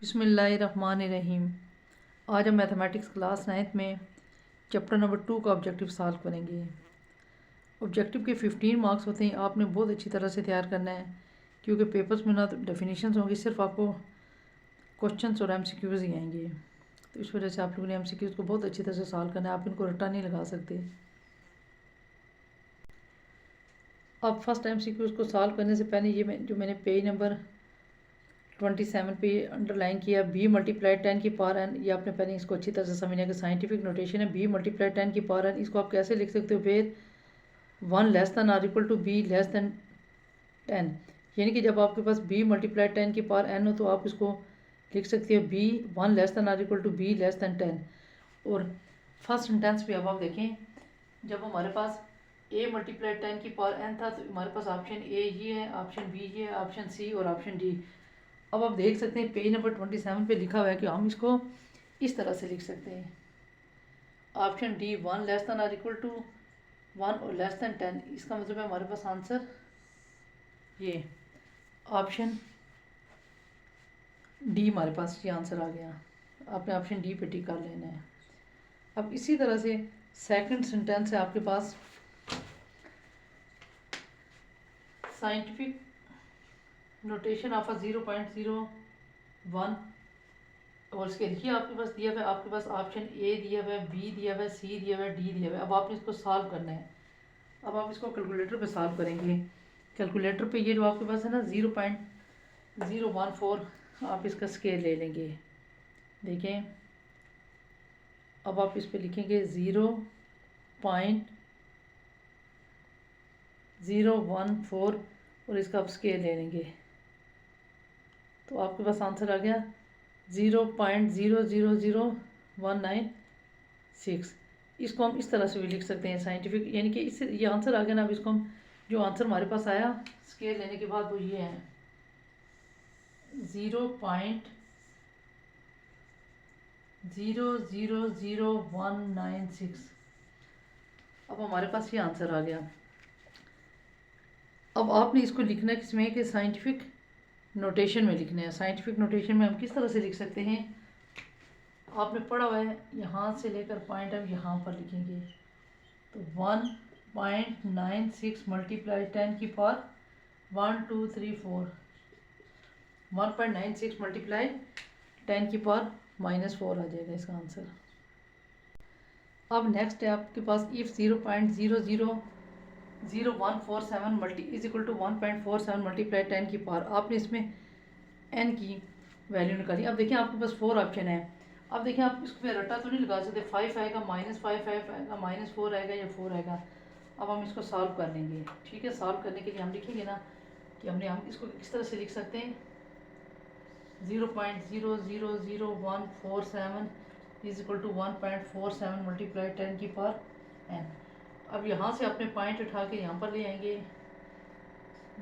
बिस्मिल्लाहिर्रहमानिर्रहीम। आज हम मैथमेटिक्स क्लास 9th में चैप्टर नंबर 2 का ऑब्जेक्टिव सॉल्व करेंगे। ऑब्जेक्टिव के 15 मार्क्स होते हैं। आपने बहुत अच्छी तरह से तैयार करना है क्योंकि पेपर्स में ना तो डेफिनेशंस होंगी, सिर्फ आपको क्वेश्चंस और एमसीक्यूज़ ही आएंगे। तो इस वजह से आप लोगों ने एमसीक्यूज़ को बहुत अच्छी तरह से सॉल्व करना है, आप इनको रट्टा नहीं लगा सकते। अब फर्स्ट एमसीक्यूज़ को सॉल्व करने से पहले ये जो मैंने पेज नंबर 27 पे अंडरलाइन किया, बी मल्टीप्लाई 10 की पावर एन। ये आपने पहले इसको अच्छी तरह से समझना है कि साइंटिफिक नोटेशन है बी मल्टीप्लाई 10 की पावर एन। इसको आप कैसे लिख सकते हो? Where 1 less than or equal to B less than 10, यानी कि जब आपके पास बी मल्टीप्लाई 10 की पावर एन हो तो आप इसको लिख सकते हो b 1 less than or equal to B less than 10। और फर्स्ट सेंटेंस पे अब आप देखें, जब हमारे पास ए मल्टीप्लाई 10 की पावर एन था तो हमारे पास ऑप्शन ए ये है, ऑप्शन बी ये है, ऑप्शन सी और ऑप्शन डी। अब आप देख सकते हैं पेज नंबर 27 पे लिखा हुआ है कि हम इसको इस तरह से लिख सकते हैं। Option D 1 less than or equal to 1 और लेस दैन 10। इसका मतलब है हमारे पास आंसर ये ऑप्शन डी, हमारे पास ये आंसर आ गया। आपने ऑप्शन डी पे टिक कर लेना है। अब इसी तरह से सेकंड सेंटेंस है आपके पास, साइंटिफिक नोटेशन ऑफ अ 0.01 और इसके देखिए आपके पास दिया हुआ है, आपके पास ऑप्शन ए दिया हुआ है, बी दिया हुआ है, सी दिया हुआ है, डी दिया हुआ है। अब आपने इसको सॉल्व करना है। अब आप इसको कैलकुलेटर पे सॉल्व करेंगे। कैलकुलेटर पे ये जो आपके पास है ना 0.014, आप इसका स्केल ले लेंगे। देखें, अब आप इस पे लिखेंगे 0.014 और इसका आप स्केल ले लेंगे तो आपके पास आंसर आ गया 0.000196। इसको हम इस तरह से भी लिख सकते हैं साइंटिफिक, यानी कि इससे ये आंसर आ गया ना। अब इसको हम जो आंसर हमारे पास आया स्केल लेने के बाद वो ये है 0.000196। अब हमारे पास ये आंसर आ गया। अब आपने इसको लिखना है किसमें कि साइंटिफिक नोटेशन में लिखना है। साइंटिफिक नोटेशन में हम किस तरह से लिख सकते हैं? आपने पढ़ा हुआ है, यहाँ से लेकर पॉइंट हम यहाँ पर लिखेंगे तो 1.96 मल्टीप्लाई 10 की पावर 1 2 3 4, 1.96 मल्टीप्लाई 10 की पावर -4 आ जाएगा इसका आंसर। अब नेक्स्ट है आपके पास if 0.0000147 multi is equal to 1.47 multiply 10 की पावर। आपने इसमें एन की वैल्यू निकाली। अब देखिए आपके पास 4 ऑप्शन है। अब देखिए आप इसको पे रट्टा तो नहीं लगा सकते, 5 आएगा, -5 आएगा, -4 आएगा या 4 आएगा। अब हम इसको सॉल्व कर लेंगे। ठीक है, सॉल्व करने के लिए हम लिखेंगे ना कि हम इसको किस तरह से लिख सकते हैं, 0.0000147 इज इक्वल टू 1.47 मल्टीप्लाई 10 की पावर एन। अब यहाँ से अपने पॉइंट उठा के यहाँ पर ले आएंगे,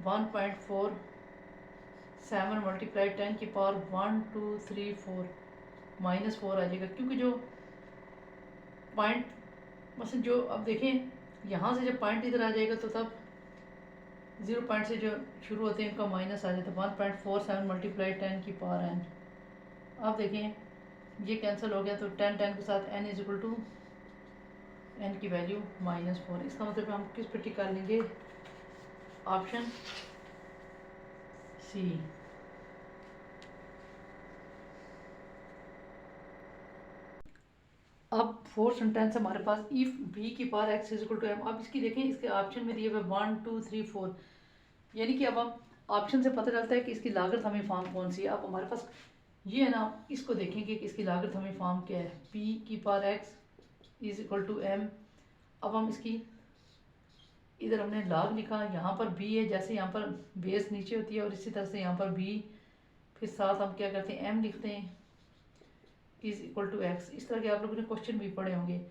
1.47 मल्टीप्लाई 10 की पावर 1 2 3 4 -4 आ जाएगा, क्योंकि जो पॉइंट मतलब जो अब देखें यहाँ से जब पॉइंट इधर आ जाएगा तो तब 0 पॉइंट से जो शुरू होते हैं इनका माइनस आ जाता है। 1.47 मल्टीप्लाई 10 की पावर एन। अब देखें ये कैंसिल हो गया तो 10 10 के साथ n is equal to n की वैल्यू -4। इसका मतलब हम किस पे टिक कर लेंगे? Option C. अब फोर्थ सेंटेंस हमारे पास इफ बी की power x is equal to m. अब इसकी देखें, इसके ऑप्शन में दिए हुए 1 2 3 4, यानी कि अब हम ऑप्शन से पता चलता है कि इसकी लागत हमें फॉर्म कौन सी है। अब हमारे पास ये है ना, इसको देखेंगे कि इसकी लागत हमें फॉर्म क्या है, पी की power x is equal to m. अब हम इसकी इधर हमने लाग लिखा, यहाँ पर बी है, जैसे यहाँ पर बेस नीचे होती है और इसी तरह से यहाँ पर बी, फिर साथ हम क्या करते हैं एम लिखते हैं इज इक्वल टू एक्स। इस तरह के आप लोगों ने क्वेश्चन भी पढ़े होंगे।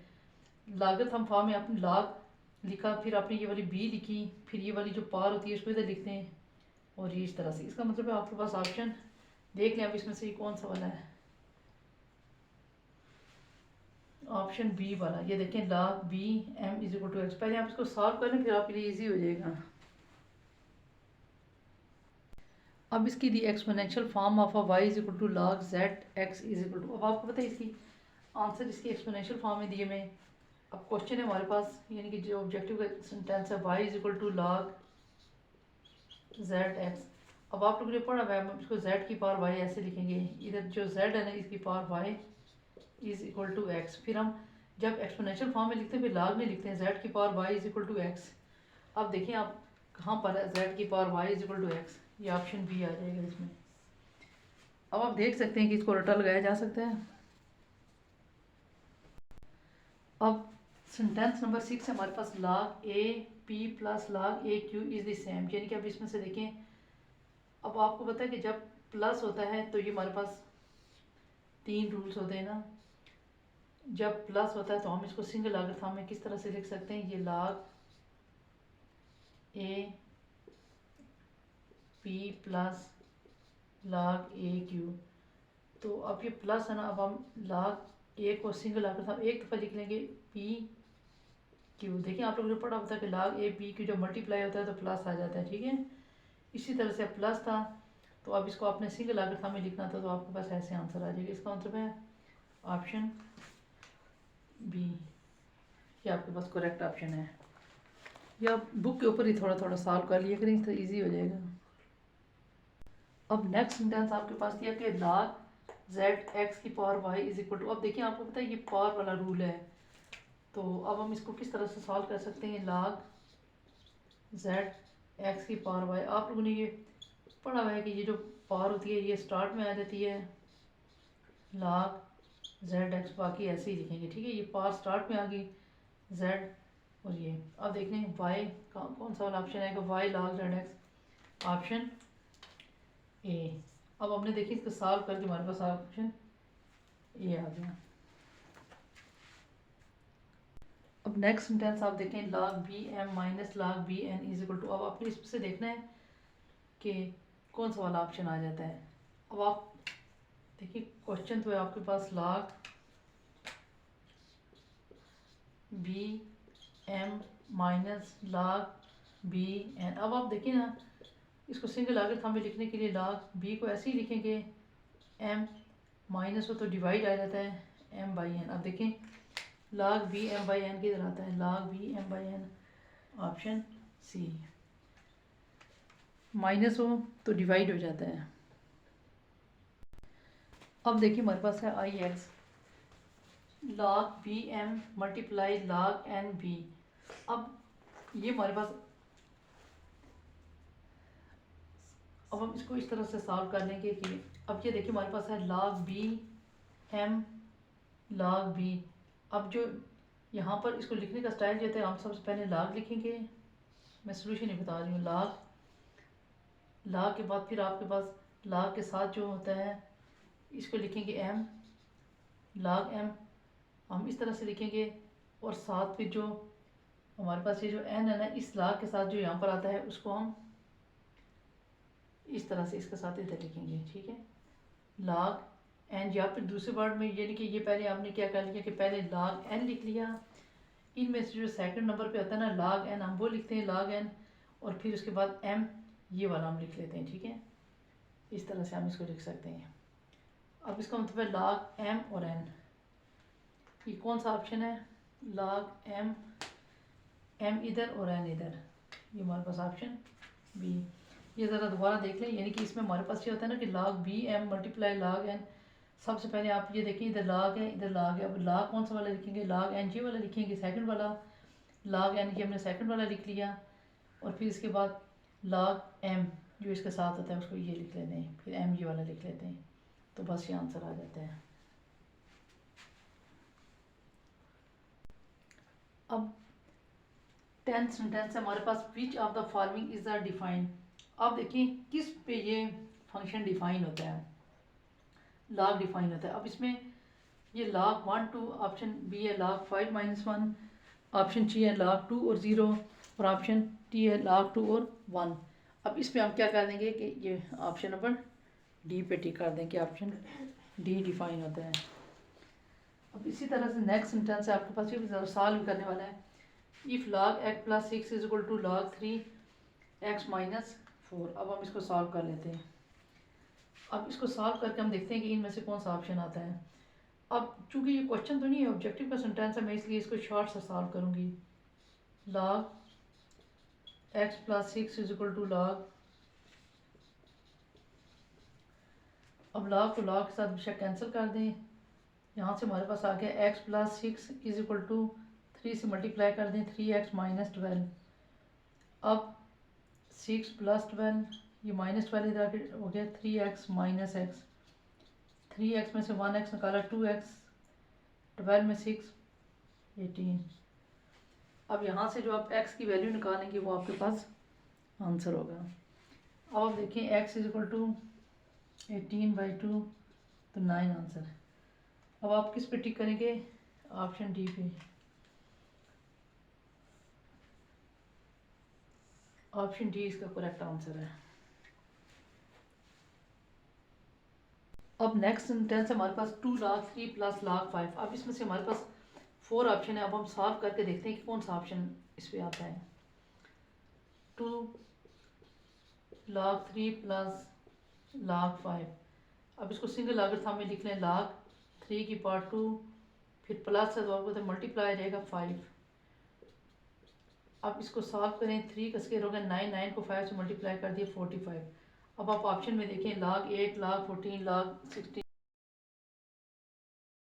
लागत हम फॉर्म में आपने लाग लिखा, फिर आपने ये वाली बी लिखी, फिर ये वाली जो पार होती है उसको इधर लिखते हैं और ये इस तरह से। इसका मतलब है आपके पास ऑप्शन देख लें अब इसमें से कौन सा वाला है, ऑप्शन बी वाला। ये देखें log b m is equal to x. पहले आप इसको सॉल्व कर लें फिर आपके लिए ईजी हो जाएगा। अब इसकी the exponential form of a Y is equal to log Z X is equal to, अब आपको पता है इसकी आंसर इसकी एक्सपोनेंशियल फॉर्म में दिए में। अब क्वेश्चन है हमारे पास, यानी कि जो ऑब्जेक्टिव का सेंटेंस है y is equal to log Z x. अब आप लोगों ने पढ़ा हुआ है, हम इसको जेड की पावर वाई ऐसे लिखेंगे, इधर जो जेड है ना इसकी power y is equal to x. फिर हम जब एक्सपोनेंशियल फॉर्म में लिखते हैं फिर लॉग में लिखते हैं जेड की power y is equal to x. अब देखिए आप कहाँ पर है जेड की power y is equal to x, ये ऑप्शन बी आ जाएगा इसमें। अब आप देख सकते हैं कि इसको रटा लगाया जा सकता है। अब सेंटेंस नंबर 6 है हमारे पास, log A P plus log A Q is the same, यानी कि अब इसमें से देखें, अब आपको पता है कि जब प्लस होता है तो ये हमारे पास 3 रूल्स होते हैं ना। जब प्लस होता है तो हम इसको सिंगल लागत फॉर्म में किस तरह से लिख सकते हैं, ये log A P plus log A Q. तो अब ये प्लस है ना, अब हम log ए को सिंगल लागत फॉर्म एक दफ़ा लिख लेंगे पी क्यू। देखिए आप लोगों ने पढ़ा होता है कि log ए पी क्यू जब मल्टीप्लाई होता है तो प्लस आ जाता है, ठीक है। इसी तरह से प्लस था तो अब इसको आपने सिंगल लागत फॉर्म में लिखना था, तो आपके पास ऐसे आंसर आ जाएगा। इसका मतलब है ऑप्शन बी, ये आपके पास करेक्ट ऑप्शन है। या आप बुक के ऊपर ही थोड़ा थोड़ा सॉल्व कर लिया करें तो ईजी हो जाएगा। अब नेक्स्ट सेंटेंस आपके पास दिया कि log जेड एक्स की power y is equal to, अब देखिए आपको पता है ये पावर वाला रूल है, तो अब हम इसको किस तरह से सॉल्व कर सकते हैं। log जेड एक्स की पावर वाई, आप लोगों ने ये पढ़ा हुआ है कि ये जो पावर होती है ये स्टार्ट में आ जाती है log जेड एक्स, बाकी ऐसे ही लिखेंगे, ठीक है। ये पावर स्टार्ट में आ गई जेड, और ये अब देख लें वाई कौन सा वाला ऑप्शन आएगा, y log z x, option A. अब हमने देखिए इसको सॉल्व करके हमारे पास ऑप्शन ए आ गया। अब नेक्स्ट सेंटेंस आप देखें, log B m minus log b n is equal to, अब आपने इससे देखना है कि कौन सा वाला ऑप्शन आ जाता है। अब आप देखिए क्वेश्चन तो है आपके पास log B m minus log b n. अब आप देखिए ना, इसको सिंगल लागत फॉर्म में लिखने के लिए log बी को ऐसे ही लिखेंगे, एम माइनस हो तो डिवाइड आ जाता है एम बाई एन। अब देखें log B m by n किधर आता है, log B m by n, option C. Minus हो तो डिवाइड हो जाता है। अब देखिए हमारे पास है I X log B M multiply log N B. अब ये हमारे पास, अब हम इसको इस तरह से सॉल्व कर लेंगे कि अब ये देखिए हमारे पास है log B m log b. अब जो यहाँ पर इसको लिखने का स्टाइल जो है, हम सबसे पहले log लिखेंगे, मैं सोल्यूशन ही बता रही हूँ। log के बाद फिर आपके पास log के साथ जो होता है इसको लिखेंगे m log m, हम इस तरह से लिखेंगे, और साथ फिर जो हमारे पास ये जो n है ना, इस log के साथ जो यहाँ पर आता है उसको हम इस तरह से इसके साथ इधर लिखेंगे, ठीक है। log n, या फिर दूसरे वर्ड में यानी कि ये पहले आपने क्या कर लिया कि पहले log n लिख लिया, इनमें से जो सेकंड नंबर पे होता है ना log n, हम वो लिखते हैं log n, और फिर उसके बाद m ये वाला हम लिख लेते हैं, ठीक है। इस तरह से हम इसको लिख सकते हैं। अब इसका मतलब है log m और n, ये कौन सा ऑप्शन है, log m इधर और n इधर, ये हमारे पास ऑप्शन बी। ये ज़रा दोबारा देख लें, यानी कि इसमें हमारे पास ये होता है ना कि log B M multiply log n। सबसे पहले आप ये देखिए इधर log है इधर log है, अब log कौन सा वाला लिखेंगे, log n ये वाला लिखेंगे, सेकंड वाला log n ये हमने सेकंड वाला लिख लिया, और फिर इसके बाद log m जो इसके साथ होता है उसको ये लिख लेते हैं, फिर m ये वाला लिख लेते हैं, तो बस ये आंसर आ जाता है। अब 10th सेंटेंस है हमारे पास, which of the following is the define. अब देखिए किस पे ये फंक्शन डिफाइन होता है, log डिफाइन होता है। अब इसमें ये log 1 2, ऑप्शन बी है log 5 माइनस 1, ऑप्शन सी है log 2 और 0, और ऑप्शन डी है log 2 और 1। अब इसमें हम क्या कर देंगे कि ये ऑप्शन नंबर डी पे टिक कर दें कि ऑप्शन डी डिफाइन होता है। अब इसी तरह से नेक्स्ट सेंटेंस है आपके पास, ये ज़रा सॉल्व करने वाला है। If log x plus 6 is equal to log 3 x minus 4। अब हम इसको सॉल्व कर लेते हैं। अब इसको सॉल्व करके हम देखते हैं कि इनमें से कौन सा ऑप्शन आता है। अब चूंकि ये क्वेश्चन तो नहीं है, ऑब्जेक्टिव का सेंटेंस है, मैं इसलिए इसको शॉर्ट से सॉल्व करूँगी। log x plus 6 is equal to log, अब log को log के साथ बेशक कैंसिल कर दें। यहाँ से हमारे पास आ गया x plus 6 is equal to 3 से मल्टीप्लाई कर दें 3x माइनस 12। अब 6 प्लस 12, ये माइनस 12 इधर आके हो गया 3x माइनस x, 3x में से 1x निकाला 2x, 12 में 6 18। अब यहाँ से जो आप x की वैल्यू निकालेंगे वो आपके पास आंसर होगा। अब आप देखें x इज इक्वल टू 18/2 तो 9 आंसर है। अब आप किस पे टिक करेंगे? ऑप्शन डी पे। ऑप्शन डी इसका करेक्ट आंसर है। अब नेक्स्ट सेंटेंस हमारे पास 2 log 3 प्लस log 5। अब इसमें से हमारे पास 4 ऑप्शन है। अब हम सॉल्व करके देखते हैं कि कौन सा ऑप्शन इस पे आता है। 2 log 3 प्लस log 5। अब इसको सिंगल लॉगरिथम में लिख लें, log 3 की पावर 2, फिर प्लस है तो आपको तो मल्टीप्लाई आ जाएगा 5। अब इसको सॉल्व करें, 3 का स्क्वायर होगा 9, 9 को 5 से मल्टीप्लाई कर दिया 45। अब आप ऑप्शन में देखें log 8, log 14, log 16।